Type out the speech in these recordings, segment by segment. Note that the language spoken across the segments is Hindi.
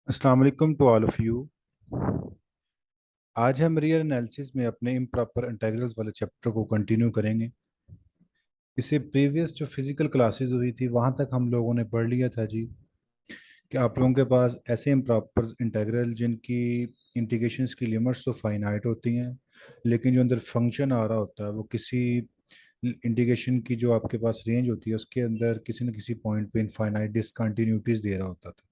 अस्सलाम वालेकुम टू ऑल ऑफ यू। आज हम रियल एनालिसिस में अपने इम्प्रॉपर इंटीग्रल्स वाले चैप्टर को कंटिन्यू करेंगे। इससे प्रीवियस जो फिजिकल क्लासेस हुई थी वहाँ तक हम लोगों ने पढ़ लिया था जी कि आप लोगों के पास ऐसे इम्प्रॉपर इंटीग्रल जिनकी इंटीग्रेशंस की लिमिट्स तो फाइनाइट होती हैं, लेकिन जो अंदर फंक्शन आ रहा होता है वो किसी इंटीग्रेशन की जो आपके पास रेंज होती है उसके अंदर किसी न किसी पॉइंट पे इनफाइनाइट डिसकंटिन्यूटीज दे रहा होता था।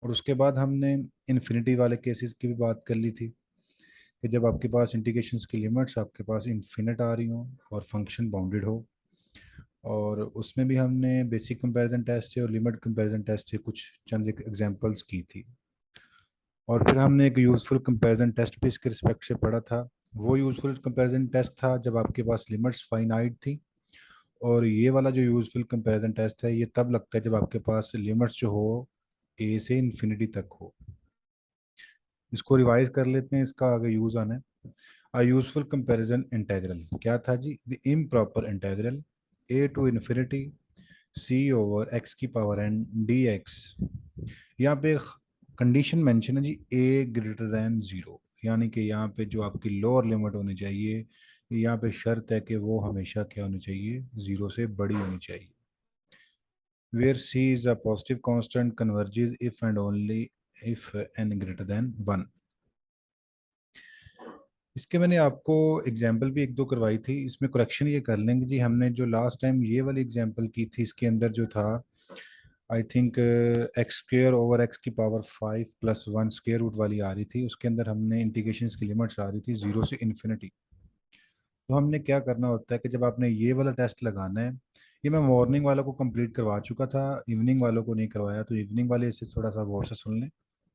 और उसके बाद हमने इन्फिनिटी वाले केसेस की भी बात कर ली थी कि जब आपके पास इंटीग्रेशंस की लिमिट्स आपके पास इन्फिनिट आ रही हो और फंक्शन बाउंडेड हो। और उसमें भी हमने बेसिक कंपैरिजन टेस्ट से और लिमिट कंपैरिजन टेस्ट से कुछ चंद एग्जांपल्स की थी। और फिर हमने एक यूज़फुल कंपैरिजन टेस्ट भी इसके रिस्पेक्ट से पढ़ा था। वो यूज़फुल कंपैरिजन टेस्ट था जब आपके पास लिमिट्स फाइनाइट थी। और ये वाला जो यूज़फुल कंपैरिजन टेस्ट है ये तब लगता है जब आपके पास लिमिट्स जो हो ए से इन्फिनिटी तक हो। इसको रिवाइज कर लेते हैं, इसका आगे यूज आना है। अ यूजफुल कंपैरिजन इंटीग्रल क्या था जी? The improper integral A to infinity C over x की पावर एन डी एक्स। यहाँ पे कंडीशन मेंशन है जी, ए ग्रेटर देन जीरो, यानी कि यहाँ पे जो आपकी लोअर लिमिट होनी चाहिए, यहाँ पे शर्त है कि वो हमेशा क्या होनी चाहिए, जीरो से बड़ी होनी चाहिए। Where C is a positive constant converges if and only if N greater than one. इसके मैंने आपको एग्जाम्पल भी एक दो करवाई थी, इसमें करेक्शन ये कर लेंगे जी। हमने जो लास्ट टाइम ये वाली एग्जाम्पल की थी इसके अंदर जो था, I think x square over x की पावर 5 + 1 स्क्र रूट वाली आ रही थी। उसके अंदर हमने इंटीग्रेशन की लिमिट्स आ रही थी जीरो से इन्फिनिटी। तो हमने क्या करना होता है कि जब आपने ये वाला टेस्ट लगाना है, ये मैं मॉर्निंग वालों को कंप्लीट करवा चुका था, इवनिंग वालों को नहीं करवाया, तो इवनिंग वाले इसे थोड़ा सा गौर से सुन लें।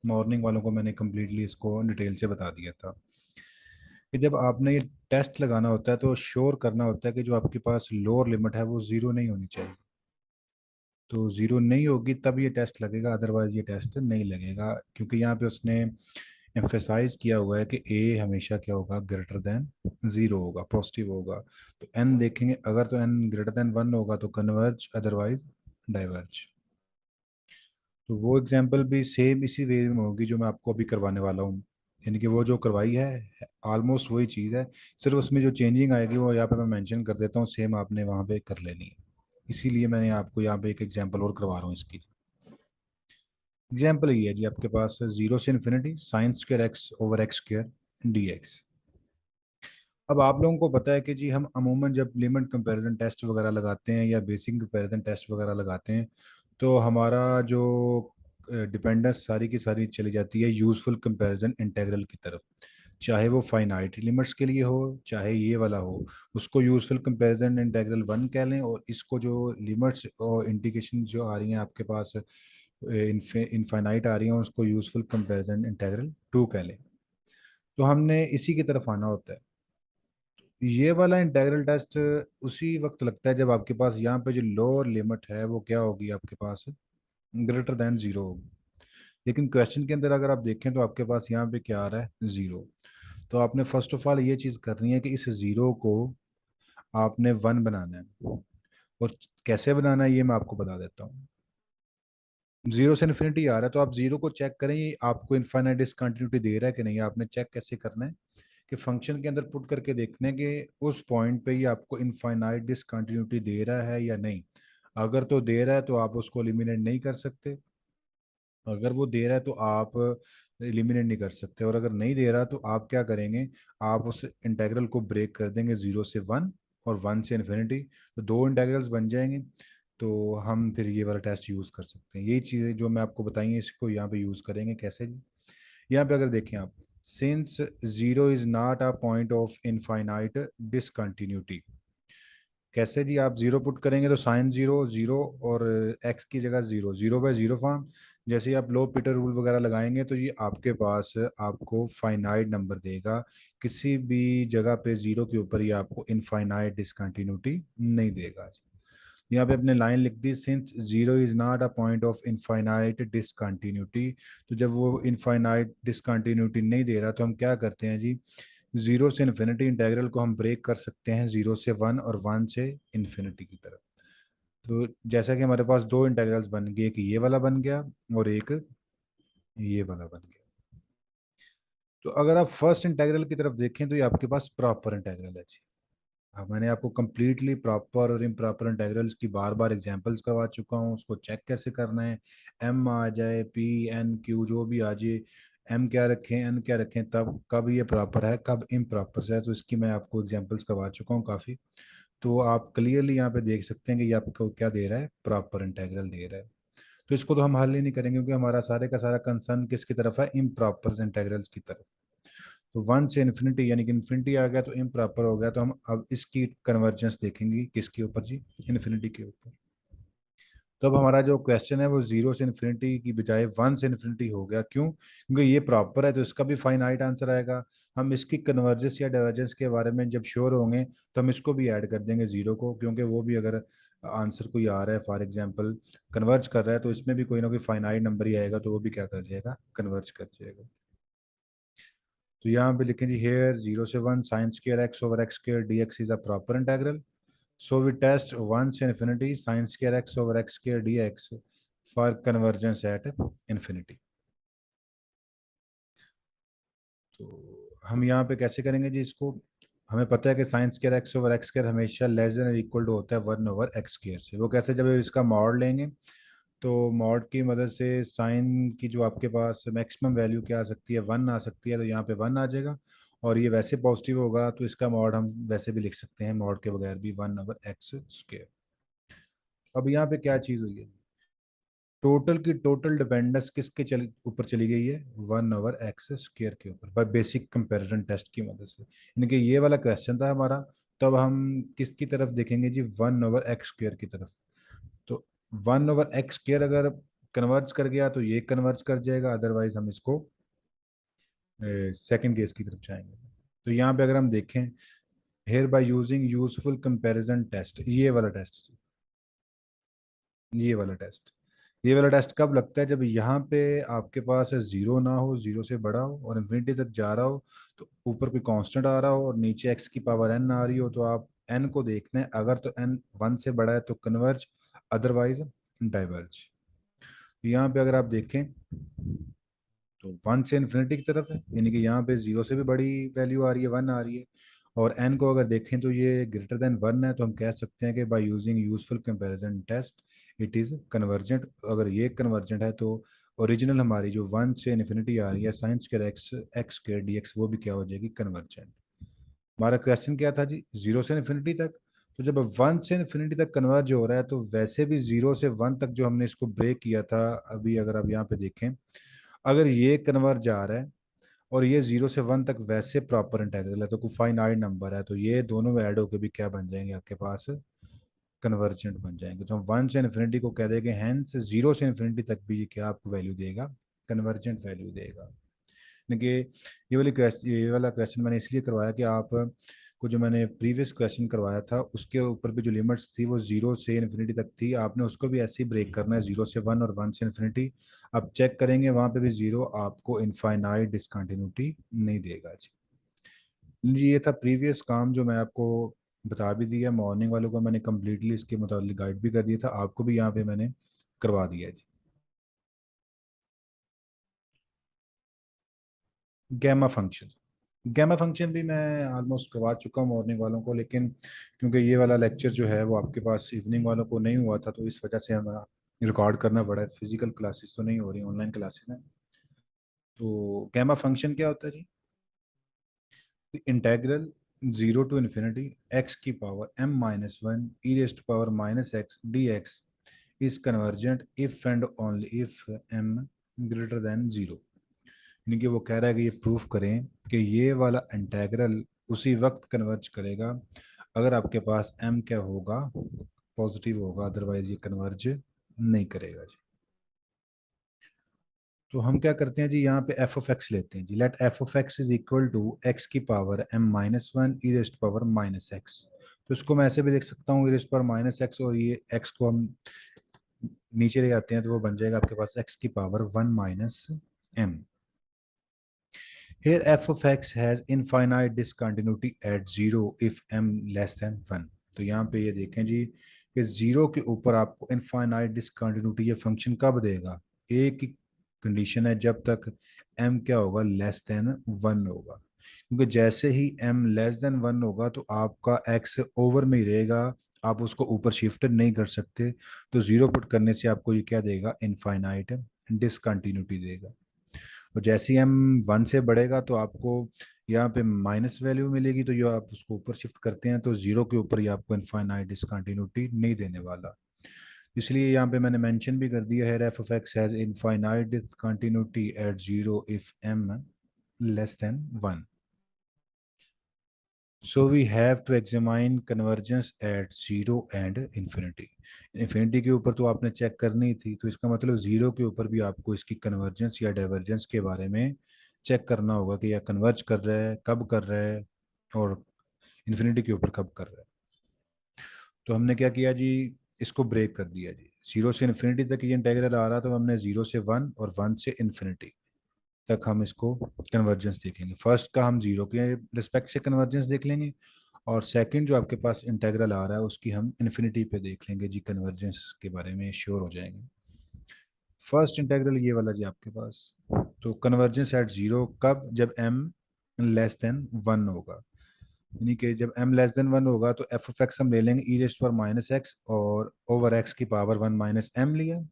मॉर्निंग वालों को मैंने कम्प्लीटली इसको डिटेल से बता दिया था कि जब आपने ये टेस्ट लगाना होता है तो श्योर करना होता है कि जो आपके पास लोअर लिमिट है वो ज़ीरो नहीं होनी चाहिए। तो ज़ीरो नहीं होगी तब ये टेस्ट लगेगा, अदरवाइज ये टेस्ट नहीं लगेगा, क्योंकि यहाँ पे उसने एम्फेसाइज किया हुआ है कि ए हमेशा क्या होगा, ग्रेटर देन ज़ीरो होगा, पॉजिटिव होगा। तो एन देखेंगे, अगर तो एन ग्रेटर देन वन होगा तो कन्वर्ज, अदरवाइज डाइवर्ज। तो वो एग्जाम्पल भी सेम इसी वे में होगी जो मैं आपको अभी करवाने वाला हूँ, यानी कि वो जो करवाई है ऑलमोस्ट वही चीज़ है। सिर्फ उसमें जो चेंजिंग आएगी वो यहाँ पे मैं मेंशन कर देता हूँ, सेम आपने वहाँ पे कर लेनी है। इसीलिए मैंने आपको यहाँ पे एक एग्जाम्पल और करवा रहा हूँ इसकी। एग्जाम्पल ये है जी, आपके पास जीरो से infinity sine square X over X square D x. अब आप लोगों को पता है कि जी हम अमूमन जब लिमिट कंपैरिजन टेस्ट वगैरह लगाते हैं या बेसिक कंपैरिजन टेस्ट वगैरह लगाते हैं तो हमारा जो डिपेंडेंस सारी की सारी चली जाती है यूजफुल कंपैरिजन इंटीग्रल की तरफ। चाहे वो फाइनाइट लिमिट्स के लिए हो चाहे ये वाला हो, उसको यूजफुल कंपैरिजन इंटीग्रल वन कह लें, और इसको जो लिमिट्स और इंटीग्रेशन जो आ रही हैं आपके पास इनफाइनाइट आ रही हैं उसको यूजफुल कंपैरिजन इंटीग्रल टू कह लें। तो हमने इसी की तरफ आना होता है। ये वाला इंटीग्रल टेस्ट उसी वक्त लगता है जब आपके पास यहाँ पे जो लोअर लिमिट है वो क्या होगी, आपके पास ग्रेटर देन जीरो होगी। लेकिन क्वेश्चन के अंदर अगर आप देखें तो आपके पास यहाँ पे क्या आ रहा है, जीरो। तो आपने फर्स्ट ऑफ ऑल ये चीज़ करनी है कि इस जीरो को आपने वन बनाना है। और कैसे बनाना है ये मैं आपको बता देता हूँ। जीरो से इन्फिनिटी आ रहा है तो आप जीरो को चेक करें ये आपको इनफाइनाइट डिसकंटिन्यूटी दे रहा है कि नहीं। आपने चेक कैसे करना है कि फंक्शन के अंदर पुट करके देखने के उस पॉइंट पे ही आपको इनफाइनाइट डिसकंटिन्यूटी दे रहा है या नहीं। अगर तो दे रहा है तो आप उसको एलिमिनेट नहीं कर सकते, अगर वो दे रहा है तो आप एलिमिनेट नहीं कर सकते, और अगर नहीं दे रहा तो आप क्या करेंगे, आप उस इंटीग्रल को ब्रेक कर देंगे जीरो से वन और वन से इन्फिनिटी। तो दो इंटीग्रल्स बन जाएंगे। तो हम फिर ये वाला टेस्ट यूज़ कर सकते हैं। यही चीज़ें जो मैं आपको बताई हैं इसको यहाँ पे यूज़ करेंगे कैसे जी। यहाँ पे अगर देखें आप, since zero is not a point of infinite discontinuity, कैसे जी? आप जीरो पुट करेंगे तो साइन जीरो जीरो, और एक्स की जगह zero, zero by zero form. जैसे ही आप लो पीटर रूल वगैरह लगाएंगे तो ये आपके पास आपको फाइनाइट नंबर देगा। किसी भी जगह पे जीरो के ऊपर ये आपको इनफाइनाइट डिसकंटिन्यूटी नहीं देगा। यहाँ पे अपने लाइन लिख दी, since zero is not a point of infinite discontinuity. तो जब वो इनफाइनाइट डिसकंटिन्यूटी नहीं दे रहा तो हम क्या करते हैं जी, जीरो से इन्फिनिटी इंटीग्रल को हम ब्रेक कर सकते हैं जीरो से वन और वन से इन्फिनिटी की तरफ। तो जैसा कि हमारे पास दो इंटीग्रल्स बन गए, एक ये वाला बन गया और एक ये वाला बन गया। तो अगर आप फर्स्ट इंटेग्रल की तरफ देखें तो ये आपके पास प्रॉपर इंटेग्रल है जी। हाँ, मैंने आपको कंप्लीटली प्रॉपर और इम्प्रॉपर इंटेग्रल्स की बार बार एग्जांपल्स करवा चुका हूँ, उसको चेक कैसे करना है। एम आ जाए, पी, एन, क्यू जो भी आ जाए, एम क्या रखें, एन क्या रखें, तब कब ये प्रॉपर है, कब इम्प्रॉपर है, तो इसकी मैं आपको एग्जांपल्स करवा चुका हूँ काफ़ी। तो आप क्लियरली यहाँ पे देख सकते हैं कि ये आपको क्या दे रहा है, प्रॉपर इंटेग्रल दे रहा है। तो इसको तो हम हल ही नहीं करेंगे क्योंकि हमारा सारे का सारा कंसर्न किसकी तरफ है, इम्प्रॉपर इंटेग्रल्स की तरफ। तो वन से इन्फिनिटी यानी कि इन्फिनिटी आ गया तो इम्प्रॉपर हो गया, तो हम अब इसकी कन्वर्जेंस देखेंगे किसके ऊपर जी, इन्फिनिटी के ऊपर। तो अब हमारा जो क्वेश्चन है वो जीरो से इन्फिनिटी की बजाय वन से इन्फिनिटी हो गया, क्यों? क्योंकि ये प्रॉपर है तो इसका भी फाइनाइट आंसर आएगा। हम इसकी कन्वर्जेंस या डाइवर्जेंस के बारे में जब श्योर होंगे तो हम इसको भी ऐड कर देंगे जीरो को, क्योंकि वो भी अगर आंसर कोई आ रहा है फॉर एग्जाम्पल कन्वर्ज कर रहा है तो इसमें भी कोई ना कोई फाइनाइट नंबर ही आएगा, तो वो भी क्या कर जाएगा, कन्वर्ज कर जाएगा। तो यहाँ पे लिखें जी, हेयर जीरो से one sine square X over X square D X is a proper integral. So we test one से infinity sine square X over X square D X for convergence at infinity. तो हम यहाँ पे कैसे करेंगे जी इसको? हमें पता है कि sign square X over X square हमेशा लेस देन इक्वल टू होता है वन ओवर एक्स स्क्वायर से। वो कैसे? जब इसका मॉड लेंगे तो मॉड की मदद से साइन की जो आपके पास मैक्सिमम वैल्यू क्या आ सकती है, वन आ सकती है, तो यहाँ पे वन आ जाएगा। और ये वैसे पॉजिटिव होगा तो इसका मॉड हम वैसे भी लिख सकते हैं मॉड के बगैर भी, वन ओवर एक्स स्क्वायर। अब यहाँ पे क्या चीज़ हुई है, टोटल की टोटल डिपेंडेंस किसके ऊपर चली गई है, वन ओवर एक्स स्क्वायर के ऊपर, बाय बेसिक कंपैरिजन टेस्ट की मदद से। यानी कि ये वाला क्वेश्चन था हमारा, तब हम किसकी तरफ देखेंगे जी, वन ओवर एक्स स्क्वायर की तरफ। तो वन ओवर एक्स स्क्वायर अगर कन्वर्ज कर गया तो ये कन्वर्ज कर जाएगा, अदरवाइज हम इसको सेकंड केस की तरफ जाएंगे। तो यहाँ पे अगर हम देखें, here by using useful comparison test, ये वाला टेस्ट, ये वाला टेस्ट, ये वाला टेस्ट कब लगता है, जब यहाँ पे आपके पास जीरो ना हो, जीरो से बड़ा हो और इन्फिनिटी तक जा रहा हो, तो ऊपर कोई कांस्टेंट आ रहा हो और नीचे एक्स की पावर एन आ रही हो, तो आप एन को देखना है, अगर तो एन वन से बड़ा है तो कन्वर्ज, अदरवाइज डाइवर्ज। यहाँ पे अगर आप देखें तो वन से इन्फिनिटी की तरफ है, यानी कि यहाँ पे जीरो से भी बड़ी वैल्यू आ रही है, वन आ रही है। और एन को अगर देखें तो ये ग्रेटर देन वन है, तो हम कह सकते हैं कि by using useful comparison test it is convergent. अगर ये कन्वर्जेंट है तो ओरिजिनल हमारी जो वन से इन्फिनिटी आ रही है sign square x x square D x, वो भी क्या हो जाएगी, कन्वर्जेंट। हमारा क्वेश्चन क्या था जी, जीरो से इन्फिनिटी तक। तो जब वन से इन्फिनिटी तक कन्वर्ज हो रहा है तो वैसे भी जीरो से वन तक जो हमने इसको ब्रेक किया था, अभी अगर आप यहाँ पे देखें, अगर ये कन्वर्ज आ रहा है और ये जीरो से वन तक वैसे प्रॉपर इंटेग्रल है, तो कोई फाइनाइट नंबर है, तो ये दोनों ऐड होकर भी क्या बन जाएंगे आपके पास, कन्वर्जेंट बन जाएंगे। तो हम वन से इन्फिनिटी को कह देंगे, हैंस जीरो से इन्फिनिटी तक भी ये क्या आपको वैल्यू देगा, कन्वर्जेंट वैल्यू देगा। देखिए ये वाला क्वेश्चन मैंने इसलिए करवाया कि आप को जो मैंने प्रीवियस क्वेश्चन करवाया था उसके ऊपर भी जो लिमिट्स थी वो जीरो से इन्फिनिटी तक थी, आपने उसको भी ऐसे ही ब्रेक करना है, जीरो से वन और वन से इन्फिनिटी। अब चेक करेंगे वहां पे भी जीरो आपको इनफाइनाइट डिसकंटिन्यूटी नहीं देगा जी। जी ये था प्रीवियस काम जो मैं आपको बता भी दिया, मॉर्निंग वालों को मैंने कम्प्लीटली इसके मुताबिक गाइड भी कर दिया था, आपको भी यहाँ पे मैंने करवा दिया है जी। गैमा फंक्शन, गैमा फंक्शन भी मैं ऑलमोस्ट करवा चुका हूँ मॉर्निंग वालों को, लेकिन क्योंकि ये वाला लेक्चर जो है वो आपके पास इवनिंग वालों को नहीं हुआ था तो इस वजह से हमें रिकॉर्ड करना पड़ा है, फिजिकल क्लासेस तो नहीं हो रही, ऑनलाइन क्लासेस हैं। तो गैमा फंक्शन क्या होता है जी, integral zero to infinity X की power M minus one E raise to power minus X D X is convergent if and only if M greater than zero. यानी कि वो कह रहा है कि ये प्रूफ करें कि ये वाला इंटेग्रल उसी वक्त कन्वर्ज करेगा अगर आपके पास m क्या होगा, पॉजिटिव होगा, अदरवाइज ये कन्वर्ज नहीं करेगा जी। तो हम क्या करते हैं जी, यहाँ पे एफ ऑफ एक्स लेते हैं जी, let F of X is equal to X की power M minus one E raised power minus X. तो इसको मैं ऐसे भी देख सकता हूँ, E raised power minus X, और ये एक्स को हम नीचे ले आते हैं तो वो बन जाएगा आपके पास एक्स की power one minus M. Here f of x has infinite discontinuity at zero if m less than one. तो यहाँ पे ये देखें जी कि जीरो के ऊपर आपको इनफाइनाइट डिसकंटिन्यूटी ये फंक्शन कब देगा, ए की कंडीशन है जब तक m क्या होगा, लेस देन 1 होगा, क्योंकि जैसे ही m लेस देन 1 होगा तो आपका x ओवर में ही रहेगा, आप उसको ऊपर शिफ्ट नहीं कर सकते। तो जीरो पुट करने से आपको ये क्या देगा, इनफाइनाइट डिसकंटिन्यूटी देगा। और जैसे ही m 1 से बढ़ेगा तो आपको यहाँ पे माइनस वैल्यू मिलेगी, तो ये आप उसको ऊपर शिफ्ट करते हैं तो जीरो के ऊपर ही आपको इनफाइनाइट डिसकंटिन्यूटी नहीं देने वाला। इसलिए यहाँ पे मैंने मेंशन भी कर दिया है, F of X has infinite discontinuity at zero if m less than 1। So we have to examine convergence at zero and infinity. Infinity के ऊपर तो आपने चेक करनी थी, तो इसका मतलब जीरो के ऊपर भी आपको इसकी कन्वर्जेंस या डाइवर्जेंस के बारे में चेक करना होगा कि यह कन्वर्ज कर रहा है, कब कर रहा है, और इन्फिनिटी के ऊपर कब कर रहा है। तो हमने क्या किया जी, इसको ब्रेक कर दिया जी, जीरो से इन्फिनिटी तक ये इंटेग्रल आ रहा, तो हमने जीरो से 1 और 1 से इन्फिनिटी तक हम इसको कन्वर्जेंस देखेंगे। फर्स्ट का हम जीरो के रिस्पेक्ट से कन्वर्जेंस देख लेंगे, और सेकंड जो आपके पास इंटेग्रल आ रहा है उसकी हम इन्फिनिटी पे देख लेंगे जी, कन्वर्जेंस के बारे में श्योर हो जाएंगे। फर्स्ट इंटेग्रल ये वाला जी आपके पास, तो कन्वर्जेंस एट जीरो कब, जब m लेस देन 1 होगा, यानी कि जब m लेस देन 1 होगा तो एफ ऑफ एक्स हम ले लेंगे ई रेस्ट पर माइनस एक्स और ओवर एक्स की पावर 1 माइनस एम लिया।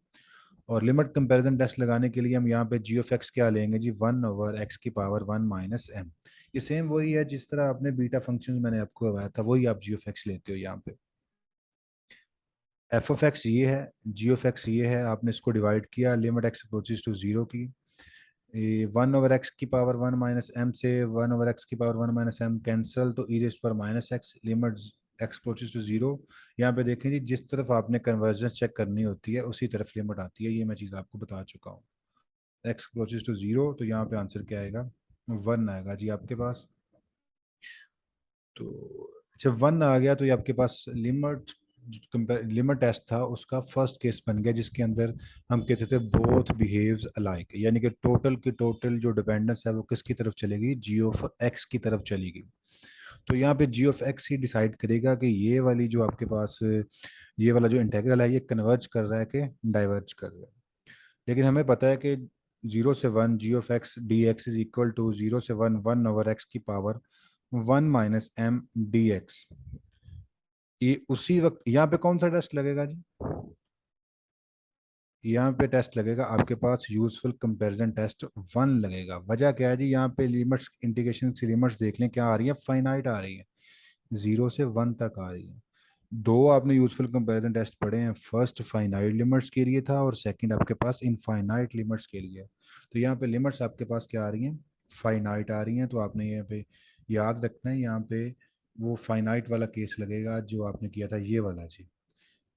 और लिमिट कंपैरिजन टेस्ट लगाने के लिए हम यहाँ पे जी ऑफ एक्स क्या लेंगे जी, 1 ओवर एक्स की पावर 1 माइनस एम। ये सेम वही है जिस तरह आपने बीटा फंक्शन मैंने आपको बताया था, वही आप जी ऑफ एक्स लेते हो यहाँ पे। एफ ऑफ एक्स ये है, जी ऑफ एक्स ये है, आपने इसको डिवाइड किया, limit x approaches to zero की, 1 ओवर एक्स की पावर 1 माइनस एम से 1 ओवर एक्स की पावर 1 माइनस एम कैंसल, तो ई रेस्ट पर minus X, limit x approaches to zero. यहाँ पे देखें जी, जिस तरफ आपने कन्वर्जेंस चेक करनी होती है उसी तरफ लिमिट आती है, ये मैं चीज़ आपको बता चुका हूँ। एक्स अप्रोचेस टू जीरो, तो यहाँ पे आंसर क्या आएगा, 1 आएगा जी आपके पास। तो जब 1 आ गया तो ये आपके पास लिमिट टेस्ट था उसका फर्स्ट केस बन गया, जिसके अंदर हम कहते थे बोथ बिहेव्स अलाइक, यानी कि टोटल की टोटल जो डिपेंडेंस है वो किसकी तरफ चलेगी, जी ऑफ एक्स की तरफ चलेगी। तो यहाँ पे जी ऑफ एक्स ही डिसाइड करेगा कि ये वाली जो आपके पास ये वाला जो इंटेग्रल है ये कन्वर्ज कर रहा है कि डाइवर्ज कर रहा है। लेकिन हमें पता है कि जीरो से 1 G of X D X is equal to zero से 1 1 ओवर एक्स की power 1 minus M D X. ये उसी वक्त यहाँ पे कौन सा टेस्ट लगेगा जी, यहाँ पे टेस्ट लगेगा आपके पास यूजफुल कंपैरिजन टेस्ट 1 लगेगा। वजह क्या है जी, यहाँ पे लिमिट्स इंटीग्रेशन की लिमिट्स देख लें क्या आ रही है, फाइनाइट आ रही है, 0 से 1 तक आ रही है। दो आपने यूजफुल कंपैरिजन टेस्ट पढ़े हैं, फर्स्ट फाइनाइट लिमिट्स के लिए था और सेकंड आपके पास इनफाइनाइट लिमिट्स के लिए। तो यहाँ पे लिमिट्स आपके पास क्या आ रही हैं, फाइनाइट आ रही हैं, तो आपने यहाँ पे याद रखना है, यहाँ पे वो फाइनाइट वाला केस लगेगा जो आपने किया था ये वाला जी,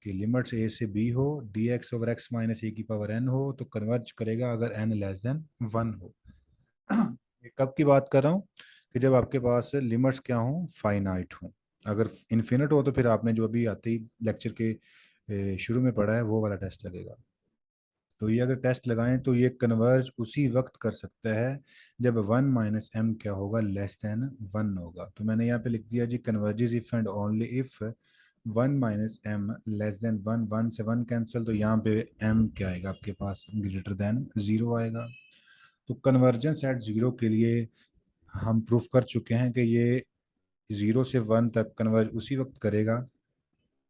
कि लिमिट्स ए से बी हो, D X over X minus A की पावर एन हो तो कन्वर्ज करेगा अगर एन लेस देन 1 हो। ये कब की बात कर रहा हूँ, कि जब आपके पास लिमिट्स क्या हो, फाइनाइट हो। अगर इन्फिनिट हो तो फिर आपने जो अभी आते ही लेक्चर के शुरू में पढ़ा है वो वाला टेस्ट लगेगा। तो ये अगर टेस्ट लगाएं तो ये कन्वर्ज उसी वक्त कर सकता है जब 1 माइनस एम क्या होगा, लेस देन 1 होगा। तो मैंने यहाँ पे लिख दिया जी, converges if and only if 1 minus M less than 1, 1 से 1 कैंसिल, तो यहाँ पे m क्या आएगा आपके पास, ग्रेटर देन 0 आएगा। तो कन्वर्जेंस एट जीरो के लिए हम प्रूफ कर चुके हैं कि ये 0 से 1 तक कन्वर्ज उसी वक्त करेगा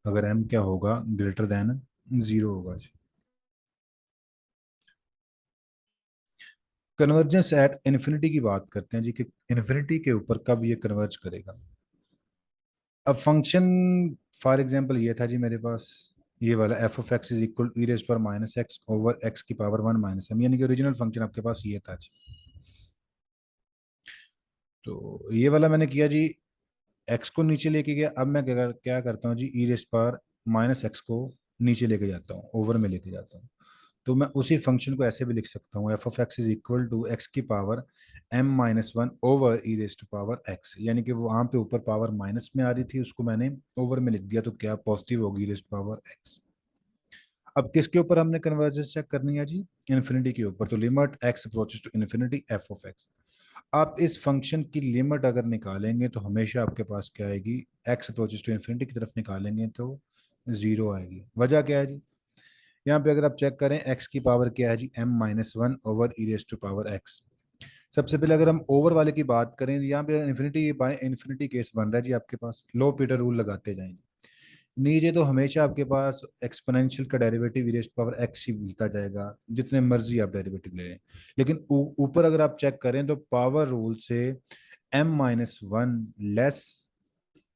अगर m क्या होगा, ग्रेटर देन 0 होगा जी। कन्वर्जेंस एट इन्फिनिटी की बात करते हैं जी, कि इन्फिनिटी के ऊपर कब ये कन्वर्ज करेगा। अब फंक्शन फॉर एग्जांपल ये था जी मेरे पास, ये वाला F of X is equal to E raise पर माइनस एक्स ओवर एक्स की पावर 1 माइनस एम, यानी कि ओरिजिनल फंक्शन आपके पास ये था जी। तो ये वाला मैंने किया जी, एक्स को नीचे लेके गया, अब मैं क्या करता हूँ जी, ई रेज पर माइनस एक्स को नीचे लेके जाता हूँ, ओवर में लेके जाता हूँ। तो मैं उसी फंक्शन को ऐसे भी लिख सकता हूँ, F of X is equal to X की power M minus 1 over E raise to power X, यानी कि वो वहां पे ऊपर पावर माइनस में आ रही थी उसको मैंने ओवर में लिख दिया, तो क्या पॉजिटिव होगी, ई रेज टू पावर एक्स। अब किसके ऊपर हमने कन्वर्जेंस चेक करनी है जी, इन्फिनिटी के ऊपर, तो limit x approaches to infinity f of x. आप इस फंक्शन की लिमिट अगर निकालेंगे तो हमेशा आपके पास क्या आएगी, एक्स अप्रोचेस टू इन्फिनिटी की तरफ निकालेंगे तो 0 आएगी। वजह क्या है जी, यहाँ पे अगर आप चेक करें एक्स की पावर क्या है जी, m-1 over E raise to power x. सबसे पहले अगर हम ओवर वाले की बात करें, यहाँ पे इन्फिनिटी बाय इन्फिनिटी केस बन रहा है जी आपके पास, लो पीटर रूल लगाते जाएंगे। नीचे तो हमेशा आपके पास एक्सपोनेंशियल का derivative E raise to power X ही मिलता जाएगा, जितने मर्जी आप डेरिवेटिव ले लें। लेकिन ऊपर अगर आप चेक करें तो पावर रूल से m-1 लेस,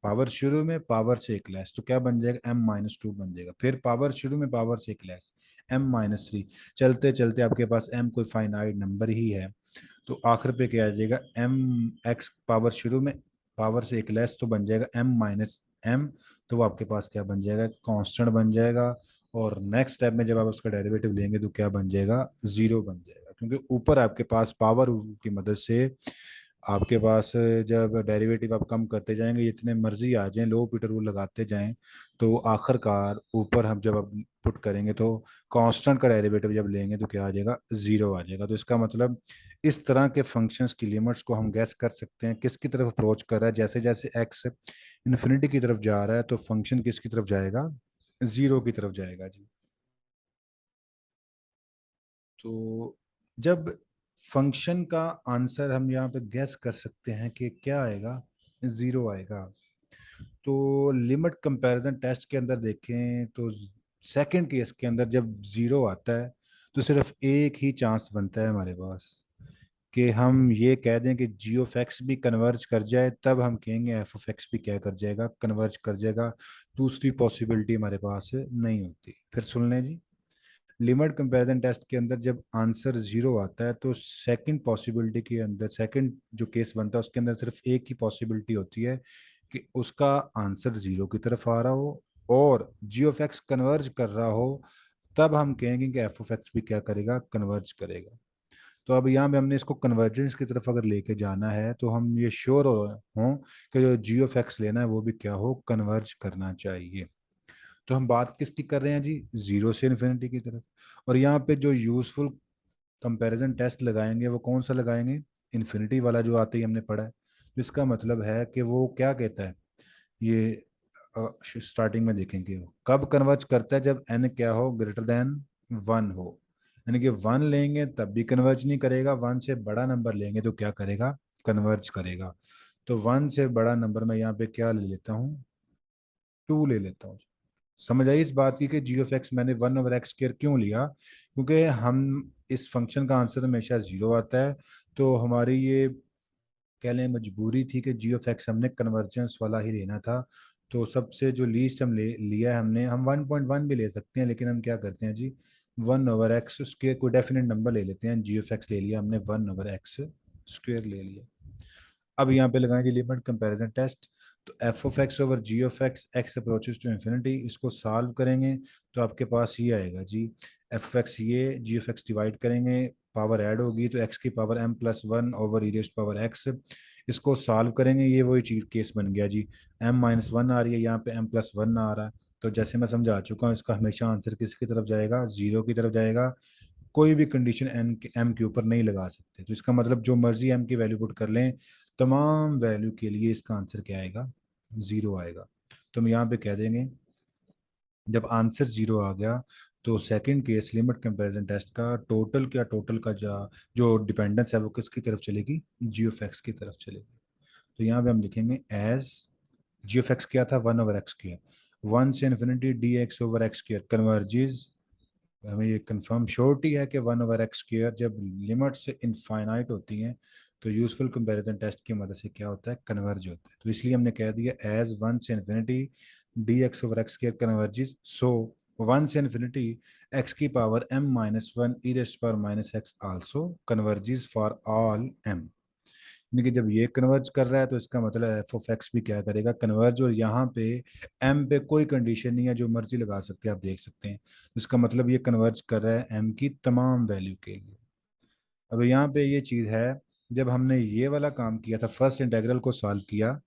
पावर शुरू में पावर से एक लेस, तो क्या बन जाएगा, m-2 बन जाएगा। फिर पावर शुरू में पावर से एक लेस, m-3। चलते चलते आपके पास m कोई फाइनाइट नंबर ही है, तो आखिर पे क्या आ जाएगा, m x पावर शुरू में पावर से एक लेस, तो बन जाएगा m-m। तो वो आपके पास क्या बन जाएगा, कांस्टेंट बन जाएगा। और नेक्स्ट स्टेप में जब आप उसका डेरिवेटिव लेंगे तो क्या बन जाएगा, जीरो बन जाएगा, क्योंकि ऊपर आपके पास पावर की मदद से आपके पास जब डेरिवेटिव आप कम करते जाएंगे, जितने मर्जी आ जाएं, लो पीटर रूल लगाते जाएं, तो आखिरकार ऊपर हम जब आप पुट करेंगे तो कांस्टेंट का डेरिवेटिव जब लेंगे तो क्या आ जाएगा, जीरो आ जाएगा। तो इसका मतलब इस तरह के फंक्शंस की लिमिट्स को हम गैस कर सकते हैं किसकी तरफ अप्रोच कर रहा है। जैसे जैसे एक्स इन्फिनिटी की तरफ जा रहा है तो फंक्शन किसकी तरफ जाएगा, जीरो की तरफ जाएगा जी। तो जब फंक्शन का आंसर हम यहाँ पे गैस कर सकते हैं कि क्या आएगा, जीरो आएगा। तो लिमिट कंपैरिजन टेस्ट के अंदर देखें तो सेकंड केस के अंदर जब जीरो आता है तो सिर्फ एक ही चांस बनता है हमारे पास कि हम ये कह दें कि जी ऑफ एक्स भी कन्वर्ज कर जाए, तब हम कहेंगे एफ ऑफ एक्स भी क्या कर जाएगा, कन्वर्ज कर जाएगा। दूसरी पॉसिबिलिटी हमारे पास नहीं होती। फिर सुन लें जी, लिमिट कंपैरिजन टेस्ट के अंदर जब आंसर जीरो आता है तो सेकंड पॉसिबिलिटी के अंदर, सेकंड जो केस बनता है उसके अंदर सिर्फ एक ही पॉसिबिलिटी होती है कि उसका आंसर जीरो की तरफ आ रहा हो और जी ऑफ एक्स कन्वर्ज कर रहा हो, तब हम कहेंगे कि एफ ऑफ एक्स भी क्या करेगा, कन्वर्ज करेगा। तो अब यहाँ पे हमने इसको कन्वर्जेंस की तरफ अगर लेके जाना है तो हम ये श्योर हों कि जो जी ऑफ एक्स लेना है वो भी क्या हो, कन्वर्ज करना चाहिए। तो हम बात किसकी कर रहे हैं जी, जीरो से इन्फिनिटी की तरफ। और यहाँ पे जो यूजफुल कंपैरिजन टेस्ट लगाएंगे वो कौन सा लगाएंगे, इन्फिनिटी वाला जो आते ही हमने पढ़ा है। जिसका मतलब है कि वो क्या कहता है, ये स्टार्टिंग में देखेंगे वो कब कन्वर्ज करता है, जब एन क्या हो, ग्रेटर देन वन हो। यानी कि वन लेंगे तब भी कन्वर्ज नहीं करेगा, वन से बड़ा नंबर लेंगे तो क्या करेगा, कन्वर्ज करेगा। तो वन से बड़ा नंबर मैं यहाँ पे क्या ले लेता हूँ, टू ले लेता हूँ। समझ आई इस बात की कि जी ऑफ एक्स मैंने वन ओवर एक्स स्क्वायर क्यों लिया, क्योंकि हम इस फंक्शन का आंसर हमेशा जीरो आता है। तो हमारी ये कह लें मजबूरी थी कि जी ऑफ एक्स हमने कन्वर्जेंस वाला ही लेना था। तो सबसे जो लीस्ट हम ले लिया है हमने, हम 1.1 भी ले सकते हैं, लेकिन हम क्या करते हैं जी, वन ओवर एक्स स्क्वायर कोई डेफिनेट नंबर ले लेते हैं। जी ऑफ एक्स ले लिया हमने, वन ओवर एक्स स्क्वायर ले लिया। अब यहाँ पे लगाएं जी लिमिट कंपैरिजन टेस्ट। तो f of x over g of x, x approaches to infinity, इसको सॉल्व करेंगे तो आपके पास ये आएगा जी, एफ ऑफ एक्स ये, जी ऑफ एक्स डिवाइड करेंगे, पावर ऐड होगी तो एक्स की पावर m+1 ओवर ई रेज़्ड पावर एक्स। इसको सॉल्व करेंगे, ये वही चीज केस बन गया जी, m-1 आ रही है यहाँ पे, m+1 आ रहा है। तो जैसे मैं समझा चुका हूँ, इसका हमेशा आंसर किसकी तरफ जाएगा, जीरो की तरफ जाएगा। कोई भी कंडीशन एन के एम के ऊपर नहीं लगा सकते। तो इसका मतलब जो मर्जी एम की वैल्यू पुट कर लें, तमाम वैल्यू के लिए इसका आंसर क्या आएगा, जीरो आएगा। तो हम यहाँ पे कह देंगे जब आंसर जीरो आ गया तो second case limit comparison test का टोटल क्या, टोटल का जो डिपेंडेंस है वो किसकी तरफ चलेगी, जी ऑफ एक्स की तरफ चलेगी। तो यहाँ पे हम लिखेंगे एज जी ऑफ एक्स क्या था, one over X square, one से infinity D X over X square converges. हमें ये कंफर्म श्योरिटी है कि वन ओवर एक्स स्क्वायर जब लिमिट से इनफाइनाइट होती हैं तो यूजफुल कंपैरिजन टेस्ट की मदद से क्या होता है, कन्वर्ज होता है। तो इसलिए हमने कह दिया एज वन से infinity D X over X square converges, so one से इन्फिनिटी एक्स की power m-1 E raised power minus x also converges for all m। यानी कि जब ये कन्वर्ज कर रहा है तो इसका मतलब एफ ऑफ एक्स भी क्या करेगा, कन्वर्ज। और यहाँ पे एम पे कोई कंडीशन नहीं है, जो मर्जी लगा सकते हैं, आप देख सकते हैं। इसका मतलब ये कन्वर्ज कर रहा है एम की तमाम वैल्यू के लिए। अब यहाँ पे ये चीज़ है, जब हमने ये वाला काम किया था, फर्स्ट इंटेग्रल को सॉल्व किया,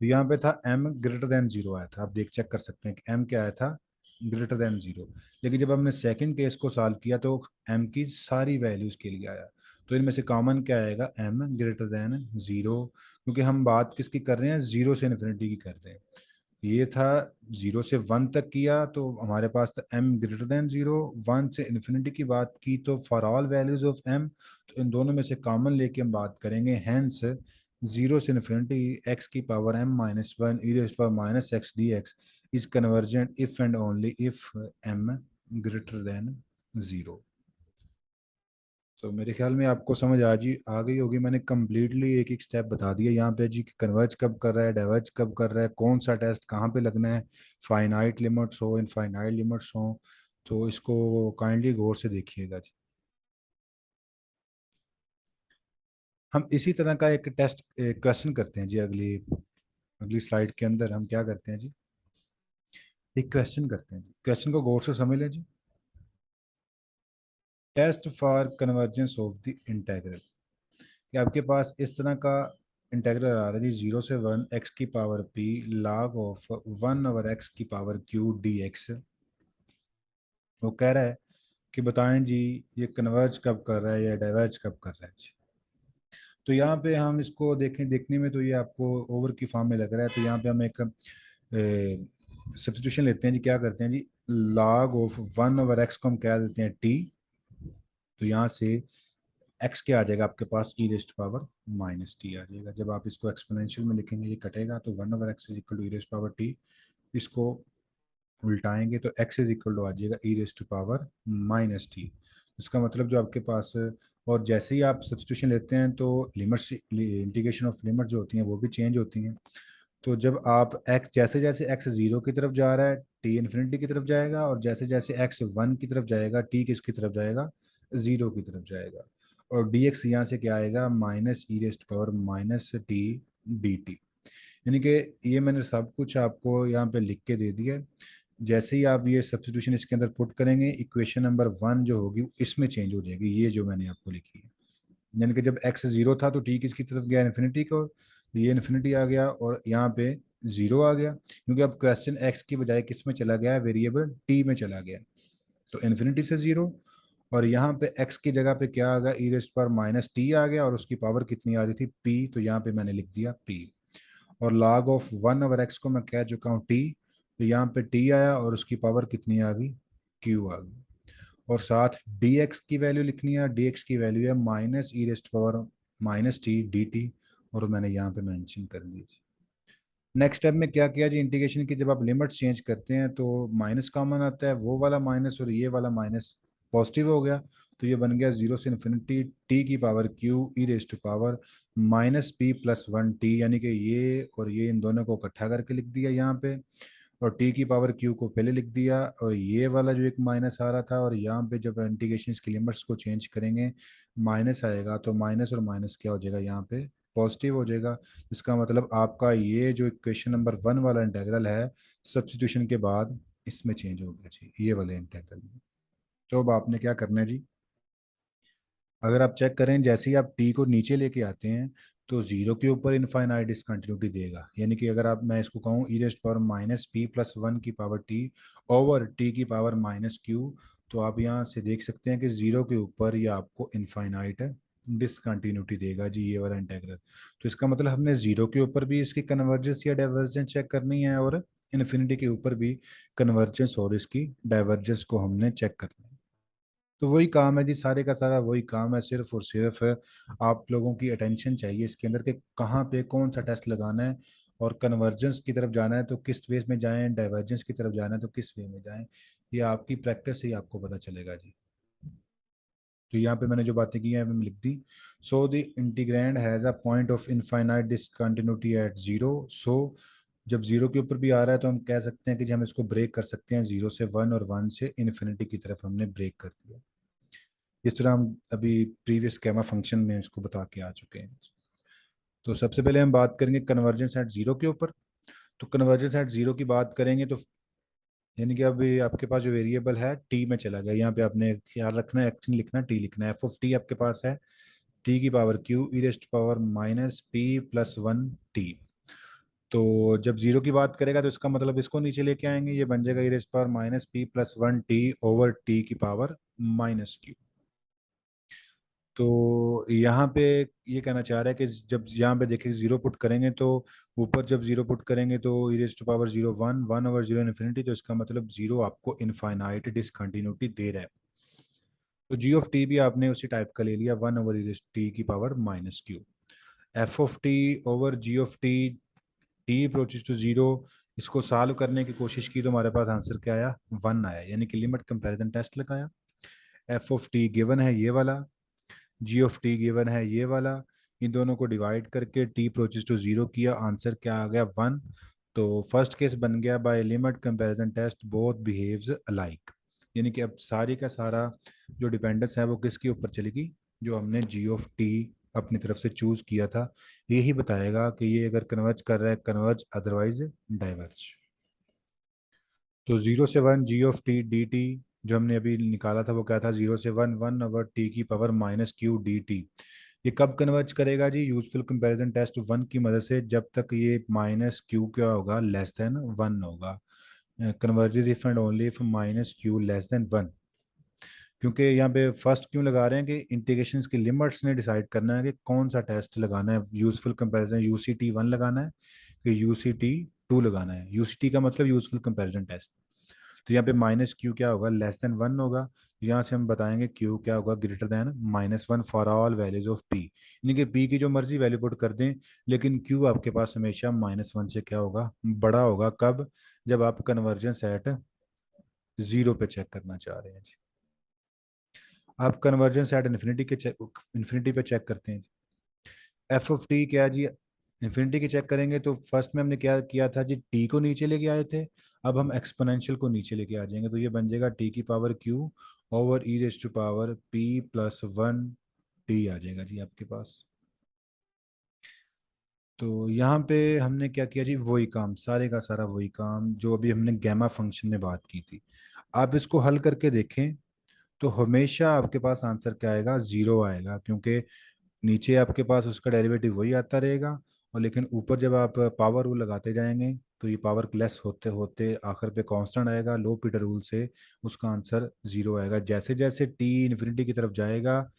तो यहाँ पे था m ग्रेटर देन जीरो आया था। आप देख चेक कर सकते हैं कि m क्या आया था, ग्रेटर देन जीरो। लेकिन जब हमने सेकंड केस को सॉल्व किया तो m की सारी वैल्यूज के लिए आया। तो इनमें से कॉमन क्या आएगा, m ग्रेटर देन जीरो, क्योंकि हम बात किसकी कर रहे हैं, जीरो से इन्फिनिटी की कर रहे हैं। ये था 0 से 1 तक किया तो हमारे पास था m greater than 0, 1 से इन्फिनिटी की बात की तो for all values of m, तो इन दोनों में से कॉमन लेके हम बात करेंगे, हैंस 0 से इन्फिनिटी x की power m-1 e raised to minus X D X is convergent if and only if m greater than 0। तो मेरे ख्याल में आपको समझ आ गई होगी, मैंने कम्प्लीटली एक एक स्टेप बता दिया यहाँ पे जी कि कन्वर्ज कब कर रहा है, डाइवर्ज कब कर रहा है, कौन सा टेस्ट कहाँ पे लगना है, फाइनाइट लिमिट्स हो इनफाइनाइट लिमिट्स हो। तो इसको काइंडली गौर से देखिएगा जी। हम इसी तरह का एक टेस्ट क्वेश्चन करते हैं जी, अगली अगली स्लाइड के अंदर हम क्या करते हैं जी, एक क्वेश्चन करते हैं जी, क्वेश्चन को गौर से समझ लें जी। Test for convergence of the integral, कि आपके पास इस तरह का इंटेग्रल आ रहा है जी, 0 से 1 x की power p log of 1/x की पावर q dx। वो कह रहा है कि बताएं जी ये कन्वर्ज कब कर रहा है या डाइवर्ज कब कर रहा है जी। तो यहाँ पे हम इसको देखें, देखने में तो ये आपको ओवर की फॉर्म में लग रहा है, तो यहाँ पे हम एक सब्स्टिट्यूशन लेते हैं जी, क्या करते हैं जी, log ऑफ 1/x को हम क्या देते हैं t। तो यहाँ से x क्या आ जाएगा आपके पास, e raised power minus T आ जाएगा। जब आप इसको एक्सपोनेंशियल में लिखेंगे ये कटेगा, तो 1/x is equal to e raised power t. इसको उल्टाएंगे तो x इज इक्वल टू आ जाएगा ई रेस्ट पावर माइनस टी। इसका मतलब जो आपके पास, और जैसे ही आप सब्स्टिट्यूशन लेते हैं तो लिमिट्स, इंटीग्रेशन ऑफ लिमिट जो होती हैं वो भी चेंज होती हैं। तो जब आप x, जैसे जैसे x 0 की तरफ जा रहा है t इन्फिनिटी की तरफ जाएगा, और जैसे जैसे x 1 की तरफ जाएगा t किसकी तरफ जाएगा, 0 की तरफ जाएगा। और dx यहाँ से क्या आएगा, minus E raised power minus T D T. यानी कि ये मैंने सब कुछ आपको यहाँ पे लिख के दे दिया है। जैसे ही आप ये सब्स्टिट्यूशन इसके अंदर पुट करेंगे, इक्वेशन नंबर 1 जो होगी इसमें चेंज हो जाएगी, ये जो मैंने आपको लिखी है। यानी कि जब x 0 था तो t किसकी तरफ गया, इन्फिनिटी को, तो ये इन्फिनिटी आ गया और यहाँ पे 0 आ गया, क्योंकि अब क्वेश्चन x की बजाय किस में चला गया, वेरिएबल t में चला गया। तो इन्फिनिटी से 0, और यहाँ पे x की जगह पे क्या आ गया, ई रेस्ट पर माइनस टी आ गया, और उसकी पावर कितनी आ रही थी, p, तो यहाँ पे मैंने लिख दिया p। और log ऑफ 1/x को मैं कह चुका हूँ t, तो यहाँ पे t आया और उसकी पावर कितनी आ गई, q आ गई। और साथ dx की वैल्यू लिखनी है, dx की वैल्यू है minus E raised power minus T D T, और मैंने यहाँ पे मेंशन कर दी। नेक्स्ट स्टेप में क्या किया जी, इंटीग्रेशन की जब आप लिमिट्स चेंज करते हैं तो माइनस कॉमन आता है, वो वाला माइनस और ये वाला माइनस पॉजिटिव हो गया, तो ये बन गया 0 से इन्फिनिटी टी की power q e raised to power minus P plus 1 t, यानी कि ये और ये इन दोनों को इकट्ठा करके लिख दिया यहाँ पे, और टी की पावर क्यू को पहले लिख दिया, और ये वाला जो एक माइनस आ रहा था, और यहाँ पे जब इंटीग्रेशन की लिमिट्स को चेंज करेंगे माइनस आएगा, तो माइनस और माइनस क्या हो जाएगा यहाँ पे, पॉजिटिव हो जाएगा। इसका मतलब आपका ये जो इक्वेशन नंबर 1 वाला इंटेग्रल है, सब्स्टिट्यूशन के बाद इसमें चेंज हो गया जी, ये वाले इंटेग्रल में। तो अब आपने क्या करना है जी, अगर आप चेक करें जैसे ही आप टी को नीचे लेके आते हैं तो 0 के ऊपर इनफाइनाइट डिसकंटिन्यूटी देगा, यानी कि अगर आप, मैं इसको कहूँ E raised power minus P plus 1 की पावर टी ओवर टी की पावर माइनस क्यू, तो आप यहाँ से देख सकते हैं कि 0 के ऊपर ये आपको इनफाइनाइट डिसकंटिन्यूटी देगा जी, ये वाला इंटेग्रल। तो इसका मतलब हमने 0 के ऊपर भी इसकी कन्वर्जेंस या डाइवर्जेंस चेक करनी है, और इन्फिनिटी के ऊपर भी कन्वर्जेंस और इसकी डाइवर्जेंस को हमने चेक करना है। तो वही काम है जी, सारे का सारा वही काम है, सिर्फ और सिर्फ आप लोगों की अटेंशन चाहिए इसके अंदर कि कहाँ पे कौन सा टेस्ट लगाना है, और कन्वर्जेंस की तरफ जाना है तो किस वे में जाएं, डाइवर्जेंस की तरफ जाना है तो किस वे में जाएं। ये आपकी प्रैक्टिस से ही आपको पता चलेगा जी। तो यहाँ पे मैंने जो बातें की हैं मैंने लिख दी। So the integrand has a point of infinite discontinuity at zero. So जब जीरो के ऊपर भी आ रहा है तो हम कह सकते हैं कि जी हम इसको ब्रेक कर सकते हैं 0 से 1, और 1 से इन्फिनिटी की तरफ हमने ब्रेक कर दिया। इस तरह हम अभी प्रीवियस कैमा फंक्शन में इसको बता के आ चुके हैं। तो सबसे पहले हम बात करेंगे कन्वर्जेंस एट जीरो के ऊपर। तो कन्वर्जेंस एट जीरो की बात करेंगे तो यानी कि अभी आपके पास जो वेरिएबल है टी में चला गया, यहाँ पे आपने ख्याल रखना है, एक्स नहीं लिखना, टी लिखना है। एफ ऑफ टी आपके पास है टी की power q e raised power minus P plus 1 T. तो जब जीरो की बात करेगा तो इसका मतलब इसको नीचे लेके आएंगे, ये बन जाएगा ई raised power minus P plus 1 T over T की पावर माइनस क्यू। तो यहाँ पे ये कहना चाह रहा है कि जब यहाँ पे देखिए जीरो पुट करेंगे तो ऊपर जब जीरो पुट करेंगे तो E raise to power zero one, one over zero infinity, तो इसका मतलब जीरो आपको इनफाइनाइट डिसकंटिन्यूटी दे रहा है। तो जी ऑफ टी भी आपने उसी टाइप का ले लिया, वन ओवर ई रेज टी की power minus q. F of t over g of t, t approaches to zero, इसको सॉल्व करने की कोशिश की तो हमारे पास आंसर क्या आया, वन आया, यानी कि लिमिट कंपैरिजन टेस्ट लगाया। एफ ऑफ टी गिवन है ये वाला, जी ऑफ टी गिवन है ये वाला, इन दोनों को डिवाइड करके टी अप्रोचेज टू जीरो किया, आंसर क्या आ गया, वन। तो फर्स्ट केस बन गया by limit comparison test both behaves alike, यानी कि अब सारी का सारा जो डिपेंडेंस है वो किसके ऊपर चलेगी, जो हमने जी ऑफ टी अपनी तरफ से चूज किया था, यही बताएगा कि ये अगर कन्वर्ज कर रहा है कन्वर्ज, अदरवाइज डाइवर्ज। तो जीरो से one g of t D t जो हमने अभी निकाला था वो क्या था, जीरो से वन, वन ओवर टी की power minus Q D T. ये कब कन्वर्ज करेगा जी, यूजफुल कंपैरिजन टेस्ट वन की मदद से, जब तक ये माइनस क्यू क्या होगा, लेस देन वन होगा। Converges if and only if minus Q less than one. क्योंकि यहाँ पे फर्स्ट क्यों लगा रहे हैं कि इंटीग्रेशन की लिमिट्स ने डिसाइड करना है कि कौन सा टेस्ट लगाना है, यूजफुल कंपैरिजन यूसीटी वन लगाना है कि यूसीटी टू लगाना है। यूसीटी का मतलब यूजफुल कंपैरिजन टेस्ट। तो यहाँ पे माइनस क्यू क्या होगा, लेस देन वन होगा, तो यहाँ से हम बताएंगे क्यू क्या होगा, greater than minus one for all values of P, यानी कि पी की जो मर्जी वैल्यू पुट कर दें, लेकिन क्यू आपके पास हमेशा माइनस वन से क्या होगा, बड़ा होगा। कब, जब आप कन्वर्जेंस एट जीरो पे चेक करना चाह रहे हैं जी। आप कन्वर्जेंस एट इन्फिनिटी के चेक, इन्फिनिटी पे चेक करते हैं। एफ ऑफ टी क्या जी, इन्फिनिटी की चेक करेंगे तो फर्स्ट में हमने क्या किया था जी, टी को नीचे लेके आए थे, अब हम एक्सपोनेंशियल को नीचे लेके आ जाएंगे, तो ये बन जाएगा टी की power Q over E raise to power P plus one T आ जाएगा जी आपके पास। तो यहाँ पे हमने क्या किया जी, वही काम, सारे का सारा वही काम जो अभी हमने गैमा फंक्शन में बात की थी। आप इसको हल करके देखें तो हमेशा आपके पास आंसर क्या आएगा, जीरो आएगा, क्योंकि नीचे आपके पास उसका डेरिवेटिव वही आता रहेगा, और लेकिन ऊपर जब आप पावर रूल लगाते जाएंगे तो ये पावर लेस होते होते आखिर पे कांस्टेंट आएगा, लो पीटर रूल से उसका आंसर जीरो आएगा। जैसे जैसे टी इन्फिनिटी की तरफ जाएगा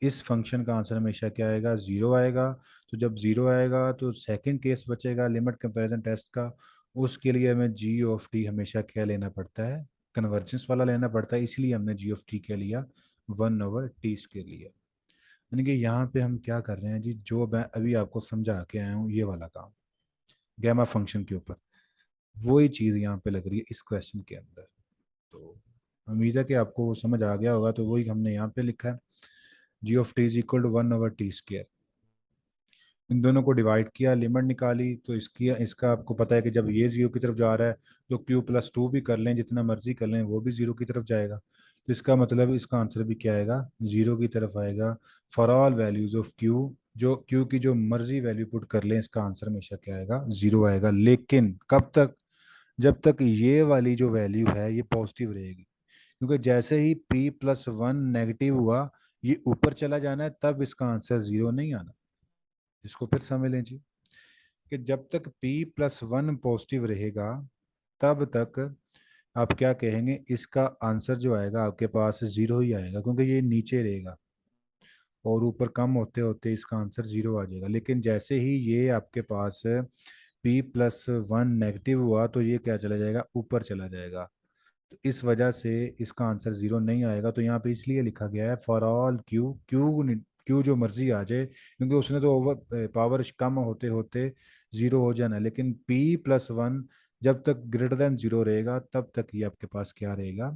इस फंक्शन का आंसर हमेशा क्या आएगा, जीरो आएगा। तो जब जीरो आएगा तो सेकंड केस बचेगा लिमिट कंपैरिजन टेस्ट का, उसके लिए हमें जी ऑफ टी हमेशा क्या लेना पड़ता है, कन्वर्जेंस वाला लेना पड़ता है, इसलिए हमने जी ऑफ टी क्या लिया, वन ओवर टी स्क्वायर लिया। यानी कि यहाँ पे हम क्या कर रहे हैं जी, जो मैं अभी आपको समझा के आया हूँ ये वाला काम गैमा फंक्शन के ऊपर, वही चीज़ यहाँ पे लग रही है इस क्वेश्चन के अंदर। तो उम्मीद है कि आपको वो समझ आ गया होगा, तो वही हमने यहाँ पे लिखा है, G of T is equal to one over T square. इन दोनों को डिवाइड किया, लिमिट निकाली, तो इसकी इसका आपको पता है कि जब ये जीरो की तरफ जा रहा है तो क्यू प्लस टू भी कर लें, जितना मर्जी कर लें, वो भी जीरो की तरफ जाएगा। तो इसका मतलब इसका आंसर भी क्या आएगा, जीरो की तरफ आएगा for all values of Q, जो क्यू की जो मर्जी वैल्यू पुट कर लें इसका आंसर हमेशा क्या आएगा, जीरो आएगा। लेकिन कब तक, जब तक ये वाली जो वैल्यू है ये पॉजिटिव रहेगी, क्योंकि जैसे ही p प्लस वन नेगेटिव हुआ ये ऊपर चला जाना है, तब इसका आंसर जीरो नहीं आना। इसको फिर समझ लें जी, कि जब तक p प्लस वन पॉजिटिव रहेगा तब तक आप क्या कहेंगे, इसका आंसर जो आएगा आपके पास जीरो ही आएगा, क्योंकि ये नीचे रहेगा और ऊपर कम होते होते इसका आंसर जीरो आ जाएगा। लेकिन जैसे ही ये आपके पास p प्लस वन नेगेटिव हुआ तो ये क्या चला जाएगा, ऊपर चला जाएगा, तो इस वजह से इसका आंसर जीरो नहीं आएगा। तो यहाँ पे इसलिए लिखा गया है फॉर ऑल क्यू, क्यू जो मर्जी आ जाए, क्योंकि उसने तो ओवर पावर कम होते होते जीरो हो जाना है, लेकिन p प्लस वन जब तक ग्रेटर देन जीरो रहेगा तब तक ये आपके पास क्या रहेगा,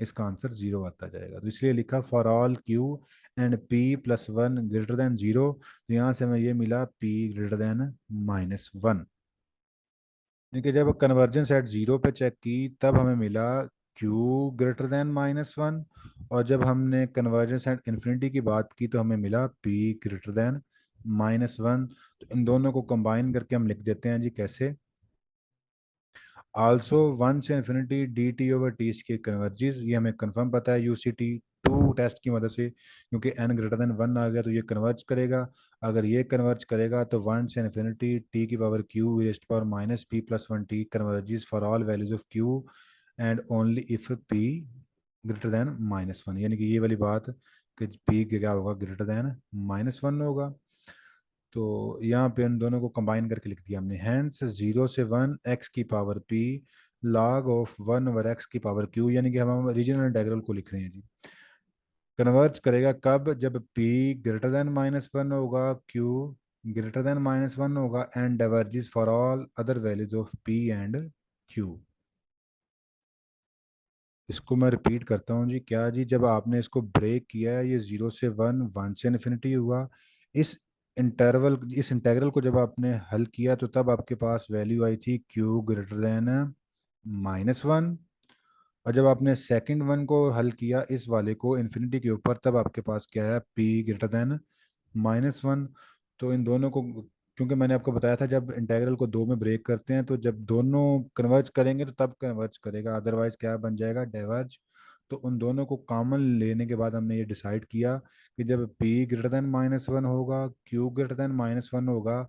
इसका आंसर जीरो आता जाएगा। तो इसलिए लिखा for all Q and p plus one greater than zero, तो यहाँ से हमें ये मिला p greater then minus one. देखिए जब कन्वर्जेंस एट जीरो पे चेक की तब हमें मिला Q greater than minus one, और जब हमने कन्वर्जेंस एट इन्फिनिटी की बात की तो हमें मिला P greater then minus one. तो इन दोनों को कंबाइन करके हम लिख देते हैं जी कैसे, आल्सो वन से infinity D T over T की कन्वर्जेस, ये हमें कंफर्म पता है यूसी टी टू टेस्ट की मदद से, क्योंकि n ग्रेटर देन वन आ गया तो ये कन्वर्ज करेगा। अगर ये कन्वर्ज करेगा तो वन से इन्फिनिटी टी की power Q rest power minus P plus one T converges for all values of Q and only if P greater than -1, यानी कि ये वाली बात कि पी क्या होगा, ग्रेटर देन -1 होगा। तो यहाँ पे इन दोनों को कंबाइन करके लिख दिया हमने, हैंस 0 से 1 एक्स की power P log of 1/x⁴ यानी कि हम रीजनल इंटीग्रल को लिख रहे हैं जी। कन्वर्ज करेगा कब, जब p ग्रेटर देन -1 होगा, q ग्रेटर देन -1 होगा, and diverges for all other values of p and q। इसको मैं रिपीट करता हूँ जी, क्या जी, जब आपने इसको ब्रेक किया है, ये 0 से 1, 1 से इन्फिनिटी हुआ, इस इस इंटेग्रल को जब आपने हल किया तो तब आपके पास वैल्यू आई थी q ग्रेटर देन -1। और जब आपने सेकंड वन को हल किया, इस वाले को इन्फिनिटी के ऊपर, तब आपके पास क्या है, p ग्रेटर देन -1। तो इन दोनों को, क्योंकि मैंने आपको बताया था जब इंटीग्रल को दो में ब्रेक करते हैं तो जब दोनों कन्वर्ज करेंगे तो तब कन्वर्ज करेगा, अदरवाइज क्या बन जाएगा, डाइवर्ज। तो उन दोनों को कॉमन लेने के बाद हमने ये डिसाइड किया कि जब p ग्रेटर देन -1 होगा, q ग्रेटर देन -1 होगा,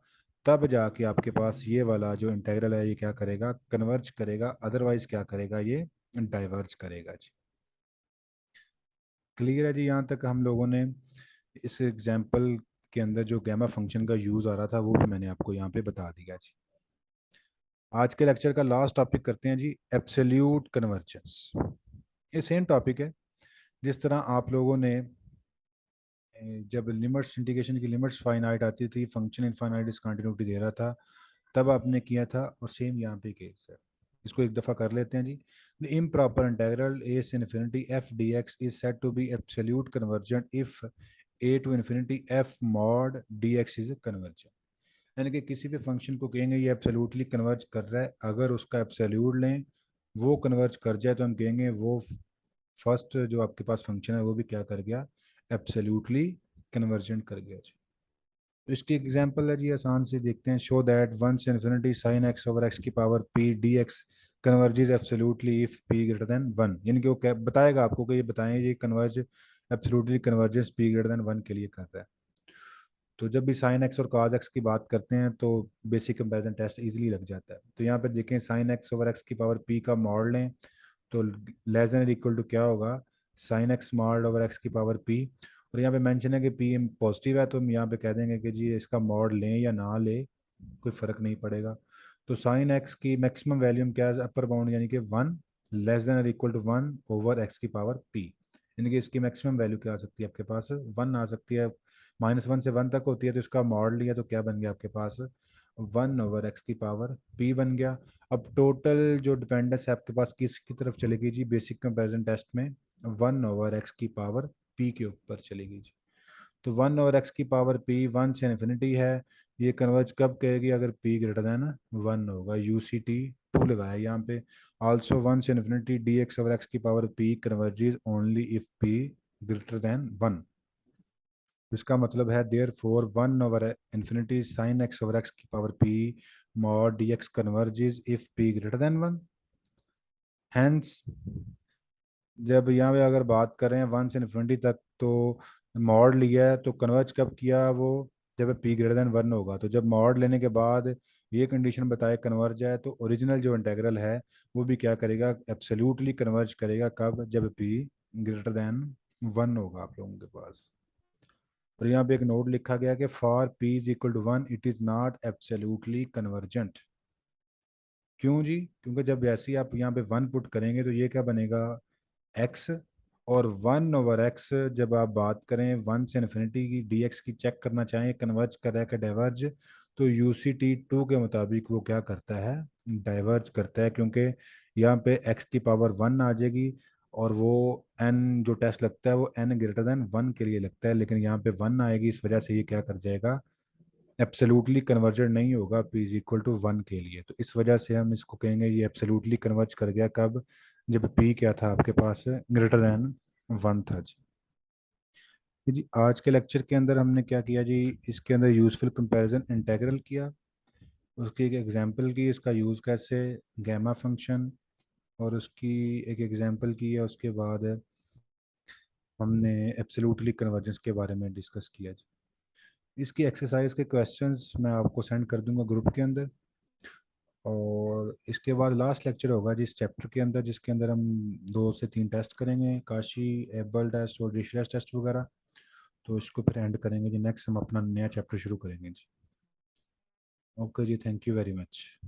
तब जाके आपके पास ये वाला जो इंटीग्रल है ये क्या करेगा, कन्वर्ज करेगा, अदरवाइज क्या करेगा, ये डाइवर्ज करेगा जी। क्लियर है जी, यहाँ तक हम लोगों ने इस एग्जाम्पल के अंदर जो गैमा फंक्शन का यूज़ आ रहा था वो भी मैंने आपको यहाँ पे बता दिया जी। आज के लेक्चर का लास्ट टॉपिक करते हैं जी, एब्सोल्यूट कन्वर्जेंस। ये सेम टॉपिक है, जिस तरह आप लोगों ने जब लिमिट्स, इंटीग्रेशन की लिमिट्स फाइनाइट आती थी, फंक्शन इनफाइनाइट डिसकंटिन्यूटी दे रहा था, तब आपने किया था, और सेम यहाँ पे केस है। इसको एक दफ़ा कर लेते हैं जी। द इम्प्रॉपर इंटीग्रल a से infinity f dx is said to be absolute convergent if a to infinity f mod dx is convergent. यानी कि किसी भी फंक्शन को कहेंगे ये एब्सोल्युटली कन्वर्ज कर रहा है, अगर उसका एब्सोल्यूट लें, वो कन्वर्ज कर जाए, तो हम कहेंगे वो फर्स्ट जो आपके पास फंक्शन है वो भी क्या कर गया, एब्सोल्युटली कन्वर्जेंट कर गया जी। तो इसकी एग्जांपल है जी, आसान से देखते हैं। शो दैट 1 से sin x ओवर x की power p dx converges absolutely if p greater than 1, यानी कि वो क्या बताएगा आपको, कि ये बताएं ये converge absolutely convergence p greater than 1 के लिए कर रहा है। तो जब भी साइन एक्स और cos एक्स की बात करते हैं तो बेसिक कंपैरिजन टेस्ट इजीली लग जाता है। तो यहाँ पे देखें, साइन एक्स ओवर एक्स की पावर p का मॉड लें तो लेस देन इक्वल टू क्या होगा, sine x mod over x की पावर p। और यहाँ पे मेंशन है कि p पॉजिटिव है, तो हम यहाँ पे कह देंगे कि जी इसका मॉड लें या ना ले, कोई फ़र्क नहीं पड़ेगा। तो साइन एक्स की मैक्सिमम वैल्यूम क्या है, अपर बाउंड यानी कि 1 less than equal to 1 over x की पावर p, यानी कि इसकी मैक्सिमम वैल्यू क्या आ सकती है आपके पास, 1 आ सकती है। -1 से 1 तक होती है, तो इसका मॉड लिया तो क्या बन गया आपके पास, 1 ओवर एक्स की पावर p बन गया। अब टोटल जो डिपेंडेंस है आपके पास किसकी तरफ चलेगी जी, बेसिक कंपैरिजन टेस्ट में 1 ओवर एक्स की पावर p के ऊपर चलेगी जी। तो 1 ओवर एक्स की पावर p 1 से इन्फिनिटी है, ये कन्वर्ज कब करेगी, अगर p ग्रेटर देन 1 होगा, UCT 2 लगाया यहाँ पे। आल्सो 1 से इन्फिनिटी dx ओवर x की power p converges only if p greater than 1। इसका मतलब है therefore 1 over infinity sine X over x की power p mod dx converges if p greater than 1। Hence जब यहाँ पे अगर बात करें 1 से इन्फिनिटी तक, तो मॉड लिया है तो कन्वर्ज कब किया वो, जब p ग्रेटर देन 1 होगा। तो जब मॉड लेने के बाद ये कंडीशन बताए कन्वर्ज है, तो ओरिजिनल जो इंटेग्रल है वो भी क्या करेगा, एब्सोल्युटली कन्वर्ज करेगा, कब, जब p ग्रेटर देन 1 होगा आप लोगों के पास। और यहाँ पे एक नोट लिखा गया कि for p is equal to 1 it is not absolutely convergent. क्यों जी, क्योंकि जब वैसे ही आप यहाँ पे 1 पुट करेंगे तो ये क्या बनेगा, x। और 1 ओवर एक्स, जब आप बात करें 1 से इन्फिनिटी की dx की चेक करना चाहें कन्वर्ज कर रहा है कि डाइवर्ज, तो UCT 2 के मुताबिक वो क्या करता है, डाइवर्ज करता है, क्योंकि यहाँ पे x की पावर 1 आ जाएगी, और वो n जो टेस्ट लगता है वो n ग्रेटर देन 1 के लिए लगता है, लेकिन यहाँ पे 1 आएगी, इस वजह से ये क्या कर जाएगा, एब्सोल्युटली कन्वर्जेंट नहीं होगा p इज इक्वल टू 1 के लिए। तो इस वजह से हम इसको कहेंगे ये एब्सोल्युटली कन्वर्ज कर गया, कब, जब p क्या था आपके पास, ग्रेटर देन 1 था जी। जी आज के लेक्चर के अंदर हमने क्या किया जी, इसके अंदर यूजफुल कंपैरिजन इंटीग्रल किया, उसकी एक एग्जांपल की, इसका यूज़ कैसे, गैमा फंक्शन, और उसकी एक एग्जांपल की है। उसके बाद हमने एब्सोल्युटली कन्वर्जेंस के बारे में डिस्कस किया जी। इसकी एक्सरसाइज के क्वेश्चंस मैं आपको सेंड कर दूंगा ग्रुप के अंदर, और इसके बाद लास्ट लेक्चर होगा जिस चैप्टर के अंदर, जिसके अंदर हम 2 से 3 टेस्ट करेंगे, काशी एबल टेस्ट और डिशलेस टेस्ट वगैरह। तो इसको फिर एंड करेंगे जी, नेक्स्ट हम अपना नया चैप्टर शुरू करेंगे जी। ओके जी, थैंक यू वेरी मच।